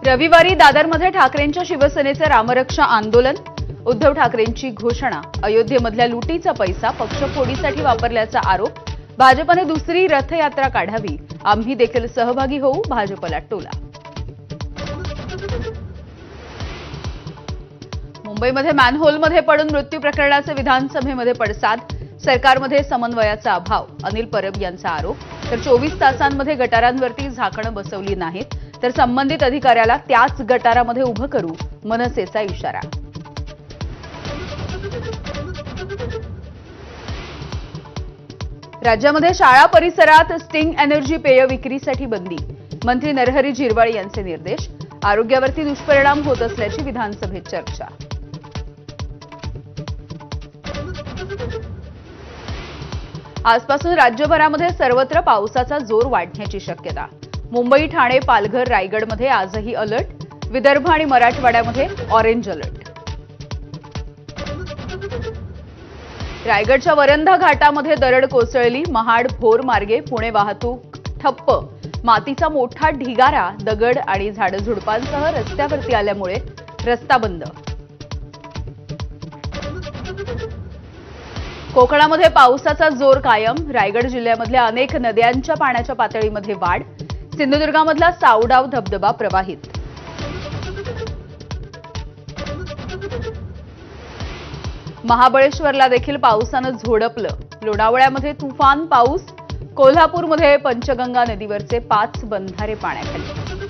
रविवारी दादरमध्ये ठाकरेंच्या शिवसेनेचे रामरक्षा आंदोलन। उद्धव ठाकरेंची घोषणा। अयोध्येमधल्या लुटीचा पैसा पक्षफोडीसाठी वापरल्याचा आरोप। भाजपने दुसरी रथयात्रा काढावी, आम्ही देखील सहभागी होऊ, भाजपला टोला। मुंबईमध्ये मॅनहोलमध्ये पडून मृत्यू प्रकरणाचे विधानसभेमध्ये पडसाद। सरकारमध्ये समन्वयाचा अभाव, अनिल परब यांचा आरोप। तर 24 तासांमध्ये गटारांवरती झाकणं बसवली नाहीत तर संबंधित अधिकाऱ्याला त्याच गटारामध्ये उभं करू, मनसेचा इशारा। राज्यामध्ये शाळा परिसरात स्टिंग एनर्जी पेय विक्रीसाठी बंदी। मंत्री नरहरी झिरवाळ यांचे निर्देश। आरोग्यावरती दुष्परिणाम होत असल्याची विधानसभेत चर्चा। आजपासून राज्यभरामध्ये सर्वत्र पावसाचा जोर वाढण्याची शक्यता। मुंबई, ठाणे, पालघर, रायगडमध्ये आजही अलर्ट। विदर्भ आणि मराठवाड्यामध्ये ऑरेंज अलर्ट। रायगडच्या वरंधा घाटामध्ये दरड कोसळली। महाड भोर मार्गे पुणे वाहतूक ठप्प। मातीचा मोठा ढिगारा, दगड आणि झाडझुडपांसह रस्त्यावरती आल्यामुळे रस्ता बंद। कोकणामध्ये पावसाचा जोर कायम। रायगड जिल्ह्यामधल्या अनेक नद्यांच्या पाण्याच्या पातळीमध्ये वाढ। सिंधुदुर्गामधला सावडाव धबधबा प्रवाहित। महाबळेश्वरला देखील पावसानं झोडपलं। लोणावळ्यामध्ये तुफान पाऊस। कोल्हापूरमध्ये पंचगंगा नदीवरचे 5 बंधारे पाण्याखाली।